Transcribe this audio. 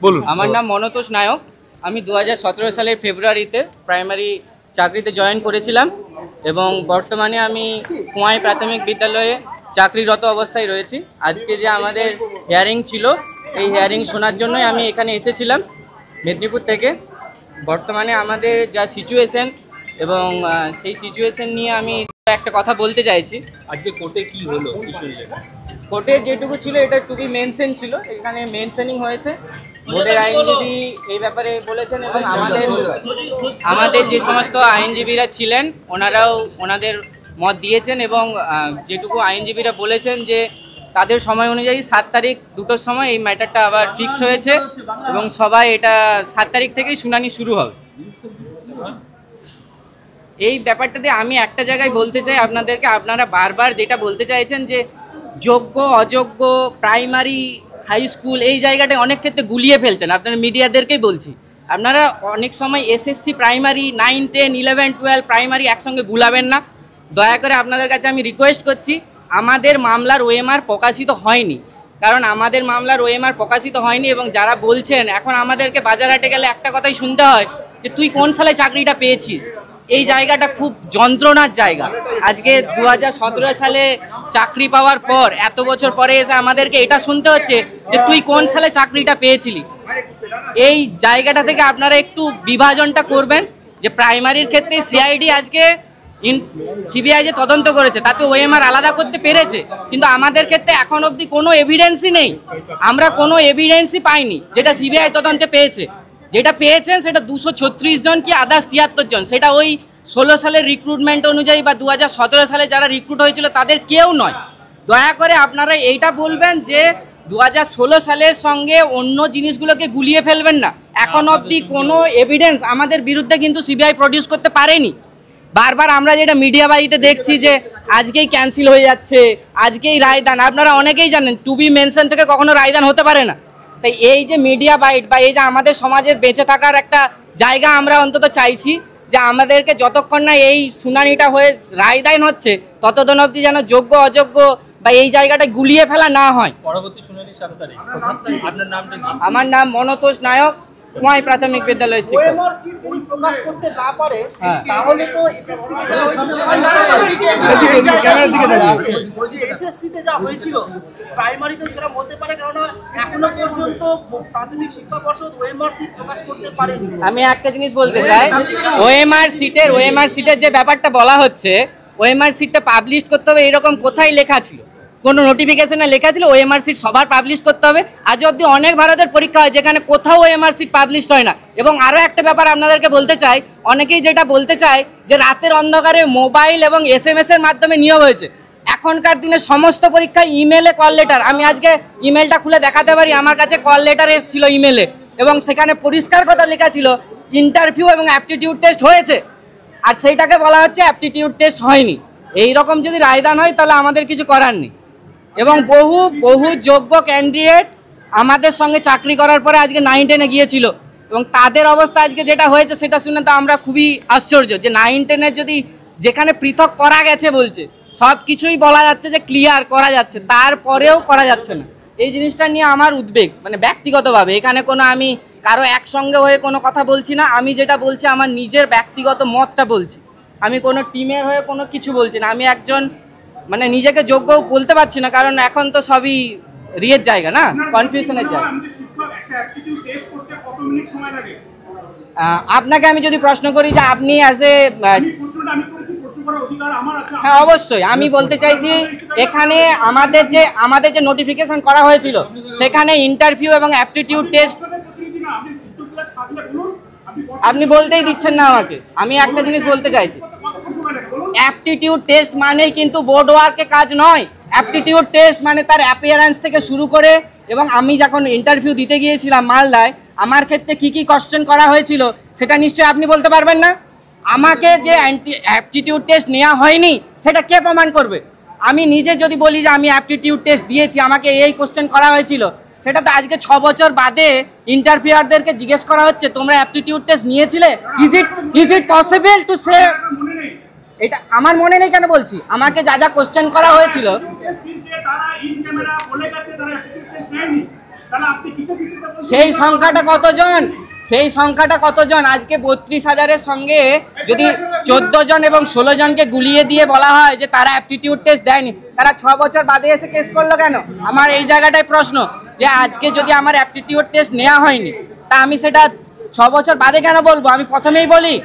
বলুন। আমার নাম মনতোষ নায়ক। আমি 2017 সালের ফেব্রুয়ারিতে প্রাইমারি চাকরিতে জয়েন করেছিলাম এবং বর্তমানে আমি কুয়াই প্রাথমিক বিদ্যালয়ে চাকরিরত অবস্থায় রয়েছি। আজকে যে আমাদের হিয়ারিং ছিল, এই হিয়ারিং শোনার জন্যই আমি এখানে এসেছিলাম মেদিনীপুর থেকে। বর্তমানে আমাদের যা সিচুয়েশন এবং সেই সিচুয়েশন নিয়ে আমি একটা কথা বলতে চাইছি। আজকে কোর্টে কি হলো, কি শুনলেন? কোর্টের যেটুকু ছিল এটা টু বি মেনশন ছিল, এখানে মেনশনিং হয়েছে। বোর্ডের আইনজীবী এই ব্যাপারে বলেছেন এবং আমাদের যে সমস্ত আইনজীবীরা ছিলেন ওনারাও ওনাদের মত দিয়েছেন এবং যেটুকু আইনজীবীরা বলেছেন যে তাদের সময় অনুযায়ী 7 তারিখ 2টোর সময় এই ম্যাটারটা আবার ফিক্সড হয়েছে এবং সবাই এটা 7 তারিখ থেকেই শুনানি শুরু হবে। এই ব্যাপারটাতে আমি একটা জায়গায় বলতে চাই আপনাদেরকে, আপনারা বারবার যেটা বলতে চাইছেন যে যোগ্য অযোগ্য প্রাইমারি হাই স্কুল এই জায়গাটা অনেক ক্ষেত্রে গুলিয়ে ফেলছেন। আপনারা মিডিয়াদেরকেই বলছি, আপনারা অনেক সময় এসএসসি প্রাইমারি 9, 10, 11, 12 প্রাইমারি একসঙ্গে গুলাবেন না। দয়া করে আপনাদের কাছে আমি রিকোয়েস্ট করছি, আমাদের মামলার ওএমআর প্রকাশিত হয়নি, কারণ আমাদের মামলার ওএমআর প্রকাশিত হয়নি এবং যারা বলছেন এখন আমাদেরকে বাজারহাটে গেলে একটা কথাই শুনতে হয় যে তুই কোন সালে চাকরিটা পেয়েছিস। এই জায়গাটা খুব যন্ত্রণার জায়গা। আজকে 2017 সালে চাকরি পাওয়ার পর এত বছর পরে এসে আমাদেরকে এটা শুনতে হচ্ছে যে তুই কোন সালে চাকরিটা পেয়েছিলি। এই জায়গাটা থেকে আপনারা একটু বিভাজনটা করবেন যে প্রাইমারির ক্ষেত্রে সিআইডি আজকে সিবিআই যে তদন্ত করেছে তাতে ওএমআর আলাদা করতে পেরেছে, কিন্তু আমাদের ক্ষেত্রে এখন অবধি কোনো এভিডেন্সই নেই। আমরা কোনো এভিডেন্সই পাইনি যেটা সিবিআই তদন্তে পেয়েছে। যেটা পেয়েছেন সেটা 236 জন কি আদার্স 73 জন, সেটা ওই 16 সালের রিক্রুটমেন্ট অনুযায়ী বা 2017 সালে যারা রিক্রুট হয়েছিল তাদের কেউ নয়। দয়া করে আপনারা এইটা বলবেন যে 2016 সালের সঙ্গে অন্য জিনিসগুলোকে গুলিয়ে ফেলবেন না। এখন অবধি কোনো এভিডেন্স আমাদের বিরুদ্ধে কিন্তু সিবিআই প্রডিউস করতে পারেনি। বারবার আমরা যেটা মিডিয়া বাইটে দেখছি যে আজকেই ক্যান্সেল হয়ে যাচ্ছে, আজকেই রায়দান। আপনারা অনেকেই জানেন টু বি মেনশন থেকে কখনো রায়দান হতে পারে না। তাই এই যে মিডিয়া বাইট বা এই যে আমাদের সমাজের বেঁচে থাকার একটা জায়গা আমরা অন্তত চাইছি যে আমাদেরকে যতক্ষণ না এই শুনানিটা হয়ে রায়দান হচ্ছে ততদিন অবধি যেন যোগ্য অযোগ্য বা এই জায়গাটা গুলিয়ে ফেলা না হয়। পরবর্তী শুনানি 7 তারিখ। আপনার নামটা কি? আমার নাম মনতোষ নায়ক, কুয়াই প্রাথমিক বিদ্যালয়ের শিক্ষক। প্রকাশ করতে না পারে তাহলে তো এসএসসিতে যা হয়েছিল এসএসসিতে যা হয়েছিল প্রাইমারিতে সেটা হতে পারে, কারণ এখনো পর্যন্ত প্রাথমিক শিক্ষা পর্ষদ ওএমআর সিট প্রকাশ করতে পারেনি। আমি একটা জিনিস বলতে চাই, ওএমআর সিটের যে ব্যাপারটা বলা হচ্ছে, ওএমআর সিটটা পাবলিশ করতে হবে এরকম কোথায় লেখা ছিল? কোনো নোটিফিকেশনে লেখা ছিল ওএমআর সিট সবার পাবলিশ করতে হবে? আজ অবধি অনেক ভারতের পরীক্ষা হয় যেখানে কোথাও ওএমআর সিট পাবলিশ হয় না। এবং আরও একটা ব্যাপার আপনাদেরকে বলতে চাই, অনেকেই যেটা বলতে চায় যে রাতের অন্ধকারে মোবাইল এবং SMS এর মাধ্যমে নিয়োগ হয়েছে। এখনকার দিনে সমস্ত পরীক্ষায় ইমেলে কল লেটার। আমি আজকে ইমেলটা খুলে দেখাতে পারি, আমার কাছে কল লেটার এসেছিল ইমেলে এবং সেখানে পরিষ্কার কথা লেখা ছিল ইন্টারভিউ এবং অ্যাপটিটিউড টেস্ট হয়েছে, আর সেইটাকে বলা হচ্ছে অ্যাপটিটিউড টেস্ট হয়নি। এই রকম যদি রায়দান হয় তাহলে আমাদের কিছু করার নেই। এবং বহু যোগ্য ক্যান্ডিডেট আমাদের সঙ্গে চাকরি করার পরে আজকে 9, 10-এ গিয়েছিল এবং তাদের অবস্থা আজকে যেটা হয়েছে সেটা শুনে তো আমরা খুবই আশ্চর্য যে 9, 10-এর যদি যেখানে পৃথক করা গেছে বলছে, সব কিছুই বলা যাচ্ছে যে ক্লিয়ার করা যাচ্ছে, তারপরেও করা যাচ্ছে না। এই জিনিসটা নিয়ে আমার উদ্বেগ, মানে ব্যক্তিগতভাবে। এখানে কোনো আমি কারো একসঙ্গে হয়ে কোনো কথা বলছি না, আমি যেটা বলছি আমার নিজের ব্যক্তিগত মতটা বলছি। আমি কোনো টিমের হয়ে কোনো কিছু বলছি না। আমি একজন মানে নিজেকে যোগ্য বলতে পারছি না, কারণ এখন তো সবই রিয়ের জায়গা না, কনফিউশনের জায়গা। আপনাকে আমি যদি প্রশ্ন করি যে আপনি অ্যাজ এ, হ্যাঁ অবশ্যই আমি বলতে চাইছি এখানে আমাদের যে নোটিফিকেশন করা হয়েছিল সেখানে ইন্টারভিউ এবং অ্যাপটিটিউড টেস্ট আপনি বলতেই দিচ্ছেন না আমাকে। আমি একটা জিনিস বলতে চাইছি, অ্যাপটিটিউড টেস্ট মানেই কিন্তু বোর্ড ওয়ার্কে কাজ নয়। অ্যাপটিটিউড টেস্ট মানে তার অ্যাপিয়ারেন্স থেকে শুরু করে, এবং আমি যখন ইন্টারভিউ দিতে গিয়েছিলাম মালদায়, আমার ক্ষেত্রে কি কি কোশ্চেন করা হয়েছিল সেটা নিশ্চয়ই আপনি বলতে পারবেন না। আমাকে যে অ্যাপটিটিউড টেস্ট নেওয়া হয়নি সেটা কে প্রমাণ করবে? আমি নিজে যদি বলি যে আমি অ্যাপটিটিউড টেস্ট দিয়েছি, আমাকে এই কোশ্চেন করা হয়েছিল, সেটা তো আজকে 6 বছর বাদে ইন্টারভিউয়ারদেরকে জিজ্ঞেস করা হচ্ছে তোমরা অ্যাপটিটিউড টেস্ট নিয়েছিলে, is it possible to say? এটা আমার মনে নেই কেন বলছি, আমাকে যা যা কোশ্চেন করা হয়েছিল সেই সংখ্যাটা কতজন? সেই সংখ্যাটা কতজন? আজকে 32,000-এর সঙ্গে যদি 14 জন এবং 16 জনকে গুলিয়ে দিয়ে বলা হয় যে তারা অ্যাপটিটিউড টেস্ট দেয়নি, তারা 6 বছর বাদে এসে কেস করলো কেন? আমার এই জায়গাটায় প্রশ্ন যে আজকে যদি আমার অ্যাপটিটিউড টেস্ট নেওয়া হয়নি তা আমি সেটা 6 বছর বাদে কেন বলবো? আমি প্রথমেই বলি